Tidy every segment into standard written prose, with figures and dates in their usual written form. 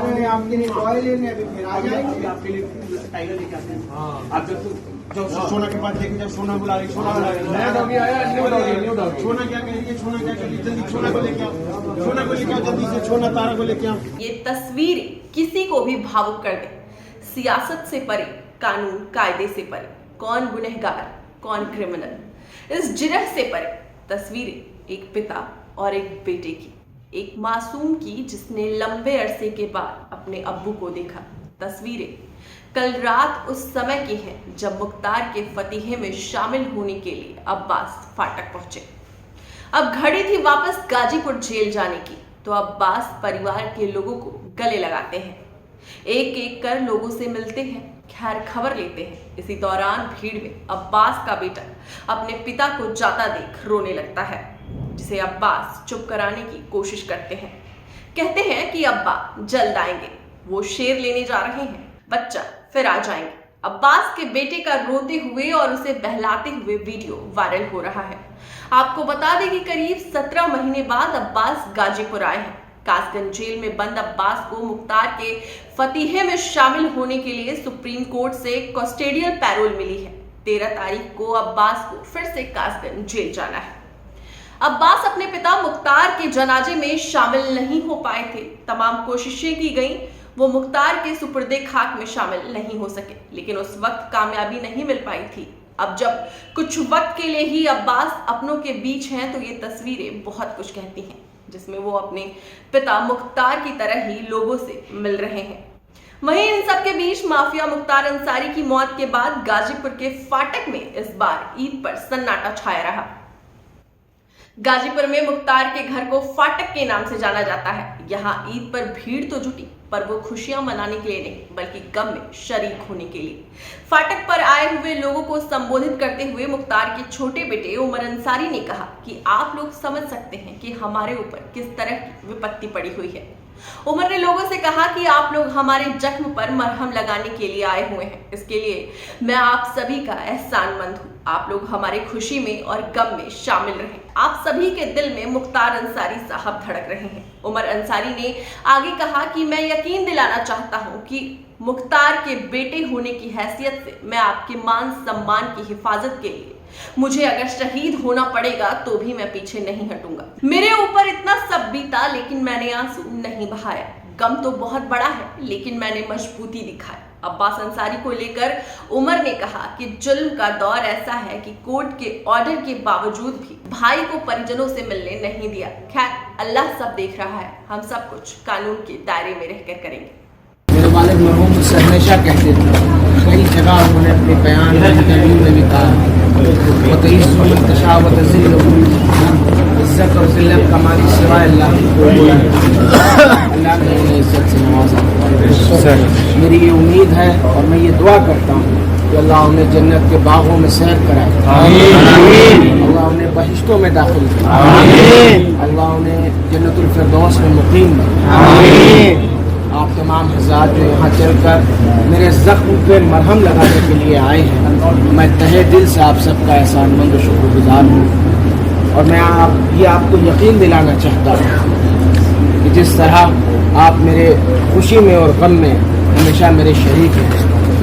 रहे हैं आपके लिए टॉय लेने, अभी फिर आ जाएंगे। आपके लिए टाइगर लेके आते हैं। हाँ। आप जब सोना के पास देखे, जब सोना बुला रही, सोना बुला रही, नया डॉगी आया, न्यू डॉगी। सोना क्या कह रही है, सोना क्या कह रही है, जल्दी सोना को लेके आओ, सोना को लेके आओ, जल्दी से सोना तारा को लेके आओ। ये तस्वीर किसी को भी भावुक कर दे। सियासत से परे, कानून कायदे से परे, कौन गुनहगार कौन क्रिमिनल, इस जिरह से परे तस्वीरें एक पिता और एक बेटे की, एक मासूम की जिसने लंबे अरसे के बाद अपने अब्बू को देखा। तस्वीरें कल रात उस समय की हैं जब मुख्तार के फतीहे में शामिल होने के लिए अब्बास फाटक पहुंचे। अब घड़ी थी वापस गाजीपुर जेल जाने की, तो अब्बास परिवार के लोगों को गले लगाते हैं, एक एक कर लोगों से मिलते हैं, खैर खबर लेते हैं। इसी दौरान भीड़ में अब्बास का बेटा अपने पिता को जाता देख रोने लगता है, जिसे अब्बास चुप कराने की कोशिश करते हैं। कहते हैं कि अब्बा जल्द आएंगे, वो शेर लेने जा रहे हैं, बच्चा फिर आ जाएंगे। अब्बास के बेटे का रोते हुए और उसे बहलाते हुए वीडियो वायरल हो रहा है। आपको बता दें कि करीब 17 महीने बाद अब्बास गाजीपुर आए हैं। कासगंज जेल में बंद अब्बास को मुख्तार के फतीहे में शामिल होने के लिए सुप्रीम कोर्ट से कस्टोडियल पैरोल मिली है। 13 तारीख को अब्बास को फिर से कासगंज जेल जाना है। अब्बास अपने पिता मुख्तार के जनाजे में शामिल नहीं हो पाए थे। तमाम कोशिशें की गईं, वो मुख्तार के सुपुर्दे खाक में शामिल नहीं हो सके, लेकिन उस वक्त कामयाबी नहीं मिल पाई थी। अब जब कुछ वक्त के लिए ही अब्बास अपनों के बीच हैं, तो ये तस्वीरें बहुत कुछ कहती हैं, जिसमें वो अपने पिता मुख्तार की तरह ही लोगों से मिल रहे हैं। वहीं इन सब के बीच माफिया मुख्तार अंसारी की मौत के बाद गाजीपुर के फाटक में इस बार ईद पर सन्नाटा छाया रहा। गाजीपुर में मुख्तार के घर को फाटक के नाम से जाना जाता है। यहाँ ईद पर भीड़ तो जुटी, पर वो खुशियां मनाने के लिए नहीं, बल्कि गम में शरीक होने के लिए। फाटक पर आए हुए लोगों को संबोधित करते हुए मुख्तार के छोटे बेटे उमर अंसारी ने कहा कि आप लोग समझ सकते हैं कि हमारे ऊपर किस तरह की विपत्ति पड़ी हुई है। उमर ने लोगों से कहा कि आप लोग हमारे जख्म पर मरहम लगाने के लिए आए हुए हैं, इसके लिए मैं आप सभी का एहसानमंद हूँ। आप लोग हमारे खुशी में और गम में शामिल रहें। आप सभी के दिल में मुख्तार अंसारी साहब धड़क रहे हैं। उमर अंसारी ने आगे कहा कि मैं यकीन दिलाना चाहता हूँ कि मुख्तार के बेटे होने की हैसियत से मैं आपके मान सम्मान की हिफाजत के लिए, मुझे अगर शहीद होना पड़ेगा तो भी मैं पीछे नहीं हटूंगा। मेरे ऊपर इतना सब बीता, लेकिन मैंने आंसू नहीं बहाया। गम तो बहुत बड़ा है, लेकिन मैंने मजबूती दिखाई। अब्बास अंसारी को लेकर उमर ने कहा कि जुल्म का दौर ऐसा है कि कोर्ट के ऑर्डर के बावजूद भी भाई को परिजनों से मिलने नहीं दिया। खैर अल्लाह सब देख रहा है, हम सब कुछ कानून के दायरे में रहकर करेंगे। मेरे वालिद मरहूम मुझसे हमेशा कहते थे, कई जगह उन्होंने अपने बयान में इंटरव्यू में भी कहा, इज्जत और जिल्लत का मालिक सिवाय अल्लाह ने उन्हें इज्जत से नवाजा। मेरी ये उम्मीद है और मैं ये दुआ करता हूँ कि अल्लाह उन्हें जन्नत के बागों में सैर कराए, अल्लाह उन्हें बहिश्तों में दाखिल करे, अल्लाह उन्हें जन्नतुल फिरदौस में मुकीम बनाए। आप तमाम हज़रात जो यहाँ चलकर मेरे ज़ख्म पे मरहम लगाने के लिए आए हैं, मैं तहे दिल से आप सबका एहसानमंद और शुक्रगुजार हूँ। और मैं आपको यकीन दिलाना चाहता हूँ कि जिस तरह आप मेरे खुशी में और गम में हमेशा मेरे शरीक हैं।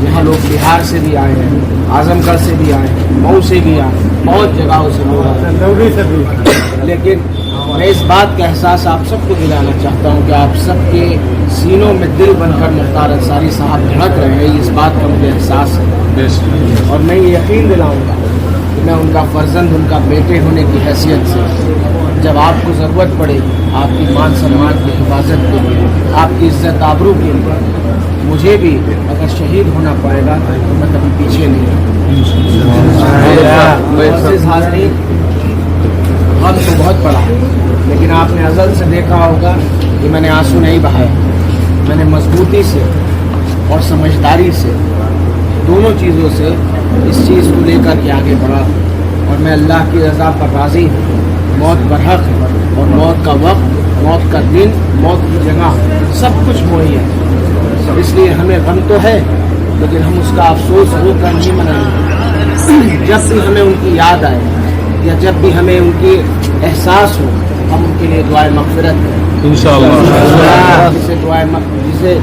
यहाँ लोग बिहार से भी आए हैं, आजमगढ़ से भी आए हैं, मऊ से भी आए हैं, बहुत जगहों से लोग आए, लेकिन मैं इस बात का एहसास आप सबको दिलाना चाहता हूँ कि आप सबके सीनों में दिल बनकर मुख्तार अंसारी साहब धड़क रहे हैं। इस बात का मुझे एहसास है और मैं ये यकीन दिलाऊंगा कि मैं उनका फर्जंद, उनका बेटे होने की हैसियत से जब आपको ज़रूरत पड़ेगी, आपकी मान सम्मान की हिफाजत के लिए, आपकी इज्जत आबरू के लिए, मुझे भी अगर शहीद होना पड़ेगा तो मैं कभी पीछे नहीं रहूँगा। गम तो बहुत बड़ा है, लेकिन आपने अज़ल से देखा होगा कि मैंने आंसू नहीं बहाए। मैंने मजबूती से और समझदारी से, दोनों चीज़ों से इस चीज़ को लेकर के आगे बढ़ा और मैं अल्लाह की रज़ा पर राज़ी हूँ। मौत बरहक है और मौत का वक्त, मौत का दिन, मौत की जगह सब कुछ मुहैया है। इसलिए हमें गम तो है, लेकिन हम उसका अफसोस होकर नहीं मनाएंगे। जब भी हमें उनकी याद आए या जब भी हमें उनकी एहसास हो, हम उनके लिए दुआए मग़फ़िरत करें इंशाअल्लाह। जिसे दुआए जिसे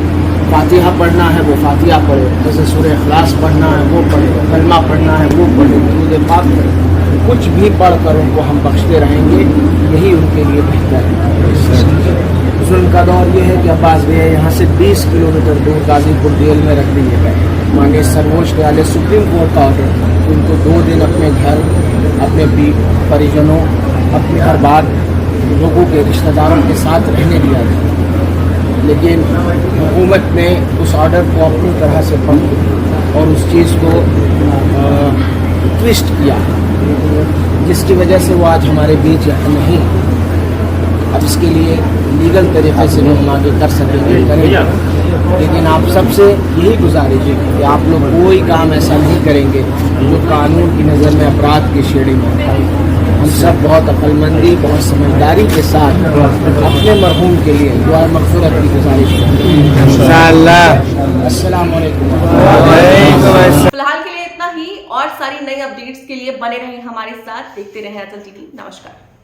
फातिहा पढ़ना है वो फातिहा पढ़े, जैसे सूरह इखलास पढ़ना है वो पढ़े, कलमा पढ़ना है वो पढ़े, दुरूद पाक पढ़े, कुछ भी पढ़कर उनको हम बख्शते रहेंगे, यही उनके लिए बेहतर है। जुल्म का दौर ये है कि अब्बास भैया यहाँ से 20 किलोमीटर दूर गाजीपुर जेल में रख दिए गए। माननीय सर्वोच्च न्यायालय सुप्रीम कोर्ट का ऑर्डर, उनको 2 दिन अपने घर, अपने परिजनों, अपने अहबाब लोगों के रिश्तेदारों के साथ रहने दिया गया, लेकिन हुकूमत ने उस ऑर्डर को अपनी तरह से पढ़ और उस चीज़ को ट्विस्ट किया, जिसकी वजह से वो आज हमारे बीच यहाँ नहीं। अब इसके लिए लीगल तरीके से हम आगे कर सकेंगे करेंगे, लेकिन आप सबसे यही गुजारिश है कि आप लोग कोई काम ऐसा नहीं करेंगे जो कानून की नज़र में अपराध की श्रेणी में उठाए। हम सब बहुत अक्लमंदी, बहुत समझदारी के साथ अपने मरहूम के लिए दुआ मग़फ़िरत की गुजारिश करते हैं। अस्सलाम वालेकुम। फिलहाल के लिए इतना ही, और सारी नई अपडेट्स के लिए बने रहें हमारे साथ, देखते रहें अचल टीवी। नमस्कार।